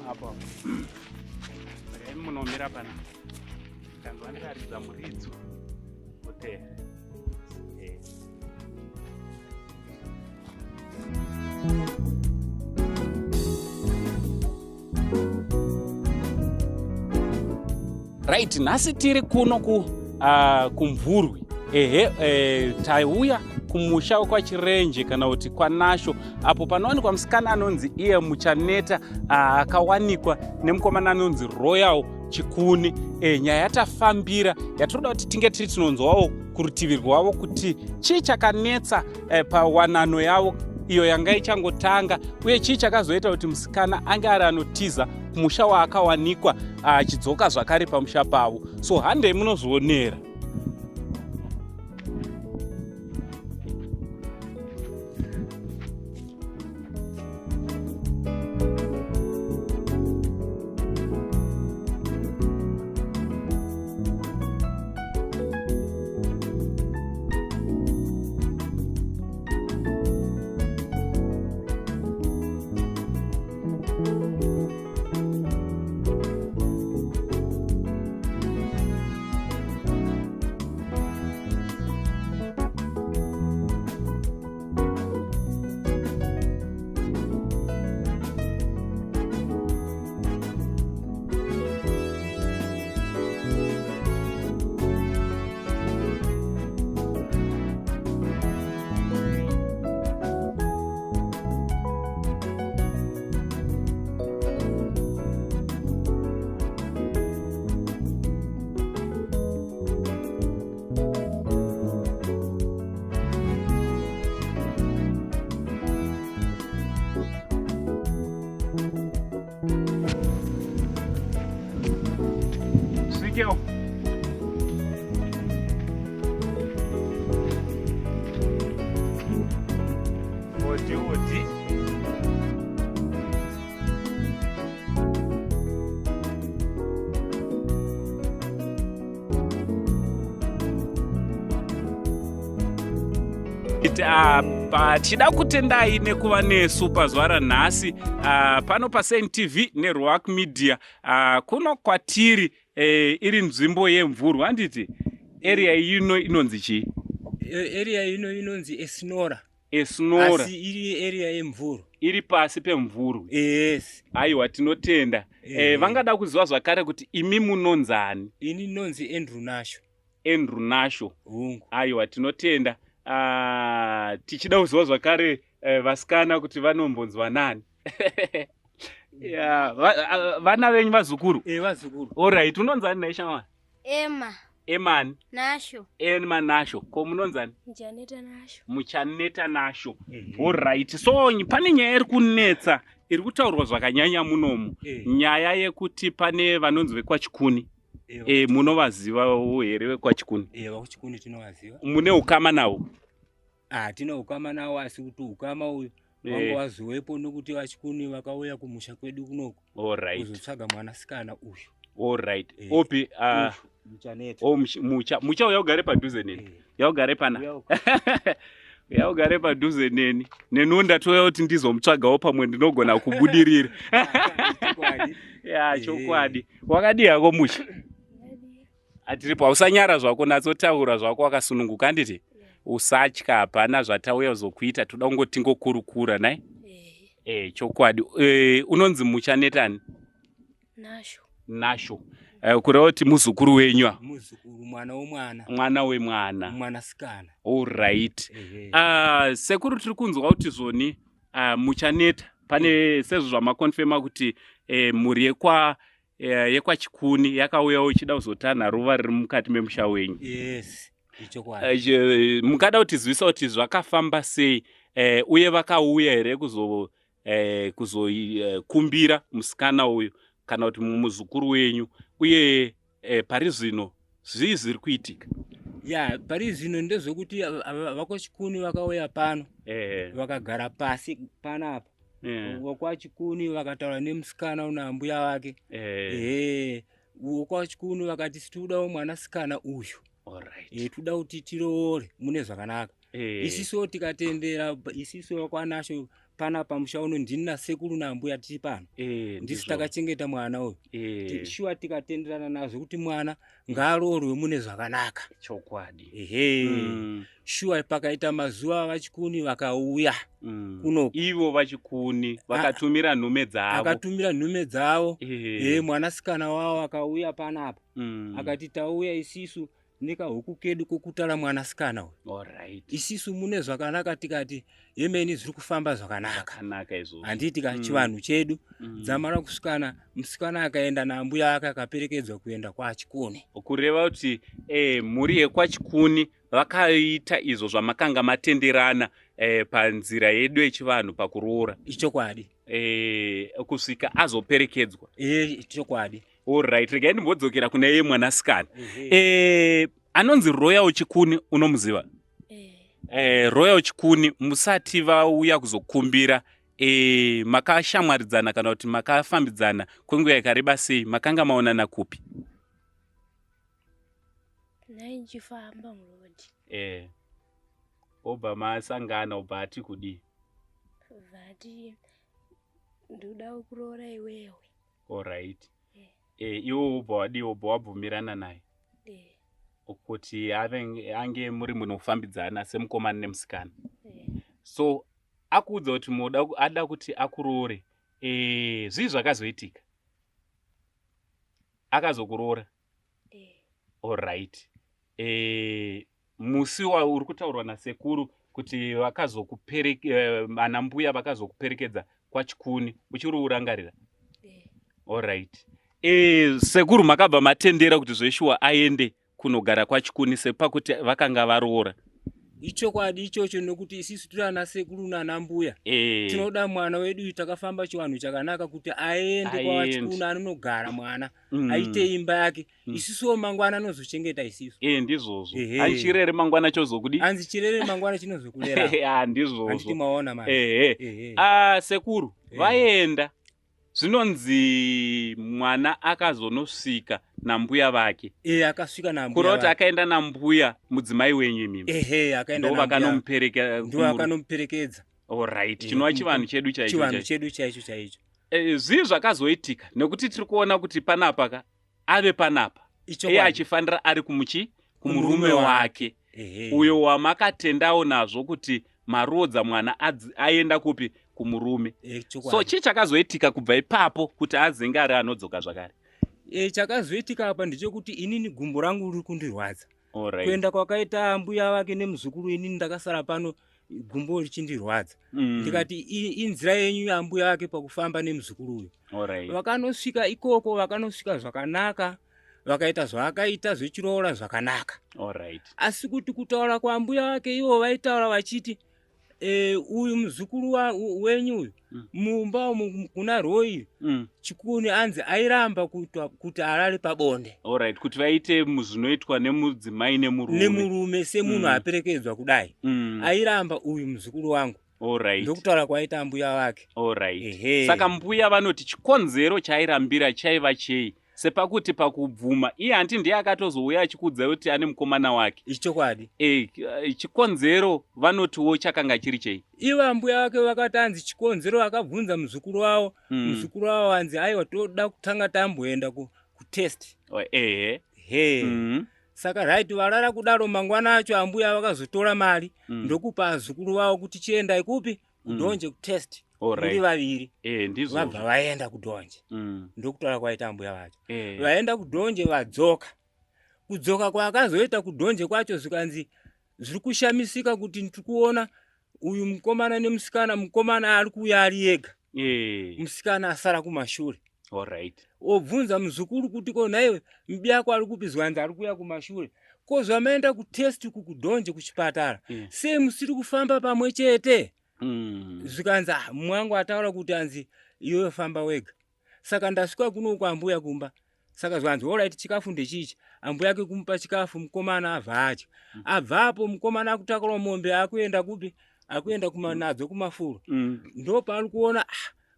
Hapo. Munomira pana. Kanzwa ndikaridza muridzo. Hotel. Right, nhasi tiri kuno kumvurwi. Tauya kumusha kwaChirenje kana kuti kwaNasho apo panowanikwa musikana anonzi iye Muchaneta akawanikwa nemukomana anonzi Royal Chikuni. Nyaya yatafambira yatoda kuti tinge tiri tinonzwawo kurutivi rwavo kuti chii chakanetsa pawanano yavo iyo yanga ichangotanga, uye chii chakazoita kuti musikana ange ari anotiza kumusha waakawanikwa achidzoka zvakare pamusha pavo. So handei munozvionera. Svikeo. Odi. Tida kutendai nekuva nesu pazuva ranhasi pano paSaint TV neRock Media kuno kwatiri iri nzvimbo yemvurwa. Handiti area ino inonzi chii? Area ino inonzi Esnora. Asi iri area yemvurwa. Iri pasi pemvurwa. Yes. Aiwa, tinotenda. Vangada kuziva zvakare kuti imi munonzani? Ini nonzi Andrew Nasho. Andrew Nasho. Aiwa, tinotenda. Tichida kuziva zvakare vasikana kuti vanombonzwa nani? Vana venyu vazukuru? Vazukuru. Alright, unonzani naishamwani? Emani? Nasho. Emma Nasho. Ko munonzani? Muchaneta Nasho. Alright. So pane nyaya iri kunetsa iri kutaurwa zvakanyanya munomu. Nyaya yekuti pane vanonzi vekwaChikuni. Munovaziva here vekwaChikuni? VakwaChikuni tinovaziva. Mune ukama navo? Tina ukama navo, asi kuti ukama uyu wanga waziwepo nokuti vaChikuni vakauya kumusha kwedu kunoko. Alright. Kuzotsvaga mwanasikana uyu. Alright. Opi Muchaneta. Mucha yaugare padhuze neni. Yaugare pana. Yaugare padhuze neni. Nenonda toya kuti ndizomutsvagawo pamwe ndinogona kubudirira. Chokwadi. Wakadi yako musha? Atiripo usanyara zvako natsotaura zvako wakasununguka. Handiti usatya, hapana zvatauya kuzokuita, toda kungoti ngokurukura nai. Chokwadi. Unonzi Muchanetani? Nasho. Nasho. kureva kuti muzukuru wenyu muzukuru mwana womwana mwana wemwana mwanasikana. alright. Sekuru tiri kunzwa kuti zvoni muchaneta pane sezvo zvamakonfema kuti mhuri yekwa Chikuni yakauyawo ichida kuzotanha ruva riri mukati memusha wenyu. Yes, mungada kutizivisa kuti zvakafamba sei uye vakauya here kuzokumbira musikana uyu kana kuti muzukuru wenyu uye pari zvino zvii zviri kuitika? Pari zvino ndezvekuti vakochikuni vakauya pano vakagara pasi panapa. Wakwachikuni vakataura nemusikana una mbuya wake. Wakwachikuni vakati situdawo mwanasikana uyu. Tuda kuti tiroore mune zvakanaka. Isiso tikatendera isiso wakwanasho pana pamusha uno ndina sekuru na mbuya tiri pano. Ndisi takachengeta mwana uyu. Shuwa tikatenderana nazvo kuti mwana ngaroorwe mune zvakanaka. Chokwadi. Shuwa pakaita mazuva vachikuni vakauya kuno ivo vachikuni vakatumira nhume dzavo. Mwanasikana wavo akauya panapa. Akati tauya isisu nekahuku kedu kokutara mwanasikana uyu. Isisu mune zvakanaka tikati yemeni zviri kufamba zvakanaka izvo. Handiti kachivanhu chedu dzamara kusukana musikana akaenda nambuya ake akaperekedzwa kuenda kwaChikuni. Kureva kuti mhuri yekwaChikuni vakaita izvo zvamakanga matenderana panzira yedu yechivanhu pakuroora. Ichokwadi. Kusvika azoperekedzwa. Ichokwadi. Alright, regai ndimbodzokera kuna iye mwanasikana. Anonzi Royal Chikuni unomuziva? Royal Chikuni musati vauya kuzokumbira makashamwaridzana kana kuti makafambidzana kwenguva yakareba sei? Makanga maonana kupi? Nainchifamba murodi. Obva masangana obva ati kudi? Vati ndoda kuroora iwewe. Alright. Iwo obva wabvumirana naye kuti ange muri munofambidzana semukomana nemusikana. So akuudza kuti ada kuti akuroore, zvii zvakazoitika? Akazokuroora? Alright. Musi uri kutaurwa nasekuru kuti ana mbuya vakazokuperekedza kwaChikuni uchiri urangarira? Alright. Sekuru makabva matendera kuti zveshuwa aende kunogara kwaChikuni sepakuti vakanga varoora? Ichokwadi ichocho nokuti isisu tiri ana sekuru nana mbuya. Tinoda mwana wedu takafamba chivanhu chakanaka kuti aende kwaChikuni anonogara mwana. Aite imba yake. Isisu mangwana anozochengeta isisu. Ndizvozvo. Anchirere mangwana chozokudi? Anzi chirere mangwana chinozokulera. Ndizvozvo. Handiti maona manje. Sekuru, vaenda. Zvinonzi mwana akazonosvika nambuya vake. Akasvika nambuya. Kureva kuti akaenda nambuya mudzimai wenyu imimi. Akaenda nambuya. Ndo vakanomuperekedza. Alright. Chinova chivanhu chedu chaicho. Chivanhu chedu chaicho. Zvii zvakazoitika nekuti tiri kuona kuti panapa ave panapa. Iye achifanira ari kumurume wake. Uyo wamakatendawo nazvo kuti marodza mwana aenda kupi? Kumurume. So chii chakazoitika kubva ipapo kuti azenge ari anodzoka zvakare? Chakazoitika apa ndechekuti inini gumbo rangu riri kundirwadza. Alright. Kuenda kwakaita mbuya wake nemuzukuru inini ndakasara pano gumbo richindirwadza. Ndikati inzira yenyu yambuya wake pakufamba nemuzukuru uyu. Alright. Vakanosvika ikoko vakanosvika zvakanaka. Vakaita zvakaita zvechiroora zvakanaka. Alright. Asi kuti kutaura kwambuya wake ivo vaitaura vachiti uyu muzukuru wenyu uyu mumba kuna Roy Chikuni anzi airamba kuti arare pabonde. Alright, kuti vaite zvinoitwa nemudzimai nemurume semunhu aperekedzwa kudai. Airamba uyu muzukuru wangu. Alright. Ndokutaura kwaita mbuya wake. Alright. Saka mbuya vanoti chikonzero chairambira chaiva chei? Sepakuti pakubvuma iye handi ndiye akatozouya achikudza kuti ane mukomana wake. Ichokwadi. Chikonzero vanotiwo chakanga chiri chei? Iva mbuya wake vakati anzi chikonzero akabvunza muzukuru wavo. Muzukuru wavo anzi aiwa toda kutanga tamboenda kutest. Saka right varara kudaro mangwana acho ambuya vakazotora mari ndokupa azukuru wavo kuti chiendai kupi? Kudonje kutest. muri vaviri ndizvo vabva vaenda kudhonje ndokutaura kwaita mbuya vacho vaenda kudhonje kudzoka kwaakazoita kudhonje kwacho zvikanzi zviri kushamisika kuti ndikuona uyu mukomana nemusikana mukomana ari kuuya ari ega musikana asara kumashure obvunza muzukuru kuti ko nhaiwe mubi yako ari kupi zvanzi ari kuuya kumashure ko zvamaenda kutesti kukudhonje kuchipatara sei musiri kufamba pamwe chete zvikanzi mwangu ataura kuti anzi iwewe famba wega saka ndasvika kuno kwambuya kumba saka zvanzi olright chikafu ndechichi ambuya yake kumupa chikafu mukomana abva adya abvapo mukomana akutakura mombe akuenda kupi akuenda nadzo kumafuro ndo paari kuona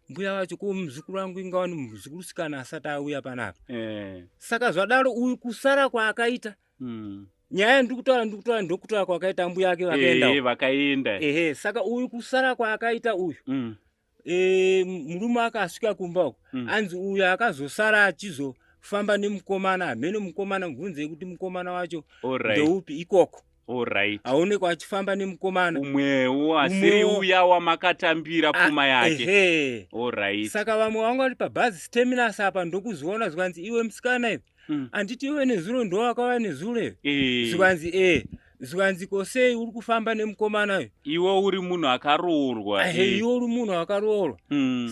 mbuya wacho ko muzukuru wangu ingawa ni muzukuru sikana asati auya panapa saka zvadaro uyu kusara kwaakaita nyaya ndokutaura kwakaita mbuya yake vakaenda saka uyu kusara kwaakaita uyu murume akasvika kumba uko anzi uyu akazosara achizofamba nemukomana hamene mukomana mubvunzei kuti mukomana wacho ndeupi ikoko aonekwa achifamba nemukomana umwewo asiri uya wamakatambira pfuma yake saka vamwe vanga vari pabhazi terminus apa ndokuzoona zvikanzi iwe musikana iwe anditi iwe nezuro ndo wakauya nezuro iwe zvikanzi kosei uri kufamba nemukomana uyu iwe uri munhu akaroorwa iwe uri munhu akaroorwa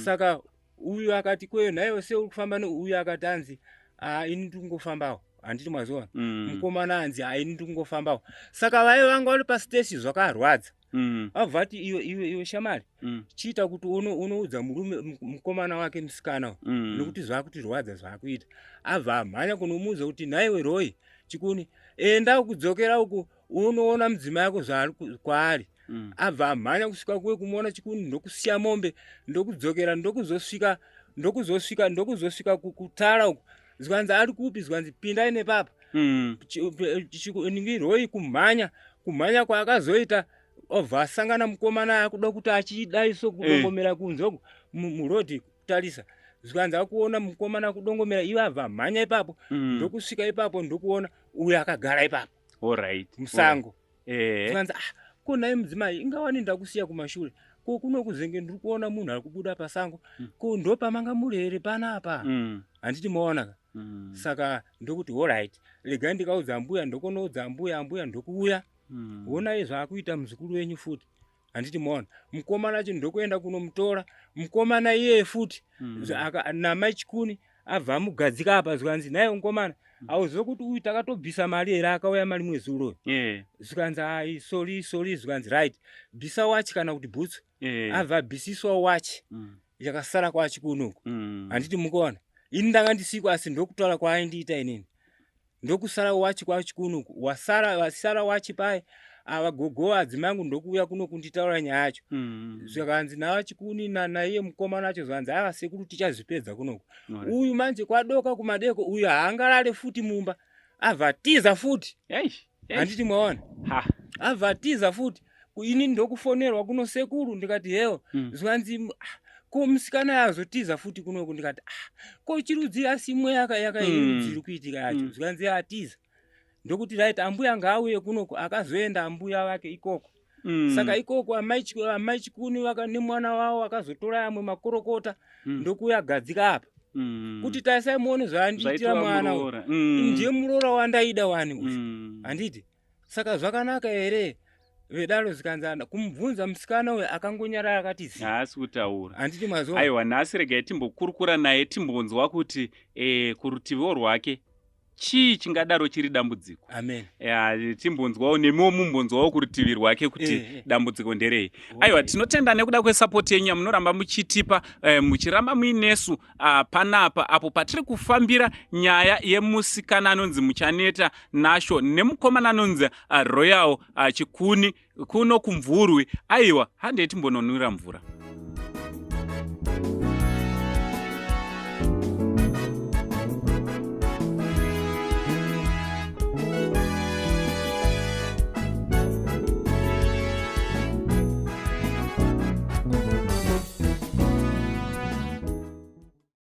saka uyu akati kweyo nhaiwe sei uri kufamba neuyu akati anzi ini ndikungofambawo handiti mwaziona mukomana anzi ini ndikungofambawo saka vaive vanga vari pasiteshi zvakarwadza abva ati iwe shamari chiita kuti unoudza murume mukomana wake musikana nekuti zvakuti rwadza zvakuita abva amhanya kunomuudza kuti nhaiwe royi Chikuni enda kudzokera uku unoona mudzimai yako zvaari kwaari abva amhanya kusvika kuwe kumuona Chikuni ndokusiya mombe ndokudzokera ndokuzosvika kutara uku zvikanzi ari kupi zvikanzi pindai nepapa ningiroi kumhanya kwaakazoita obva asangana mukomana akuda kuti achidaiso kudongomera kunze murodhi kutarisa zvikanzi akuona mukomana kudongomera iwe abva mhanya ipapo ndokusvika ipapo ndokuona uyu akagara ipapo musango zvikanzi ko naye mudzimai ingawani ndakusiya kumashure ko kuno kuzenge ndiri kuona munhu ari kubuda pasango ko ndo pamanga muri here panapa handiti maonaka saka ndokuti olright regai ndikaudza mbuya ndokunoudza mbuya ndokuuya onai zvaakuita muzukuru wenyu futi handiti maona mukomana acho ndokuenda kunomutora mukomana iyeye futi namai Chikuni abva amugadzika apa zvikanzi naiwe mukomana auzive kuti uyu takatobvisa mari here akauya mari mwezuro zvikanzi sorry zvikanzi right bvisa wachi kana kuti bhutsu abva bhisiswa wachi yakasara kwaChikuni uku handiti mukuona ini ndanga ndisikwa asi ndokutaura kwaaindiita inini ndokusara wachi kwaChikuni uku wasara wachi pai avagogo adzimai angu ndokuuya kuno kunditaura nyaya yacho zvikanzi navaChikuni naiye mukomana acho zvanzi sekuru tichazvipedza kunoko uyu manje kwadoka kumadeko uyu haangarare futi mumba avhatiza futi handiti mwaona avhatiza futi ini ndokufonerwa kuno sekuru ndikati hewo zvikanzi ko musikana yazotiza futi kunoko ndikati ko chirudzi asimwe yakairudzi kuitika yacho zvikanzi atiza ndokuti right ambuya ngaauye kunoko akazoenda ambuya wake ikoko saka ikoko amai Chikuni nemwana wavo akazotora amwe makorokota ndokuya gadzika apa kuti taisai muone zvaandiitira mwana ndiye muroora wandaida wani uyu handiti saka zvakanaka here vedaro zikanzana kumubvunza musikana uyu akangonyarara akati haasi kutaura handiti mazuva aiwa nhasi regai timbokurukura naye timbonzwa kuti kurutivo rwake chii chingadaro chiri dambudziko amen timbonzwawo nemiwo mumbonzwawo kurutivi rwake kuti dambudziko nderei aiwa tinotenda nekuda kwesapoti yenyu munoramba muchitipa muchiramba muinesu panapa apo patiri kufambira nyaya yemusikana anonzi Muchaneta Nasho nemukomana anonzi Royal Chikuni kuno kumvurwi aiwa handei timbononwira mvura.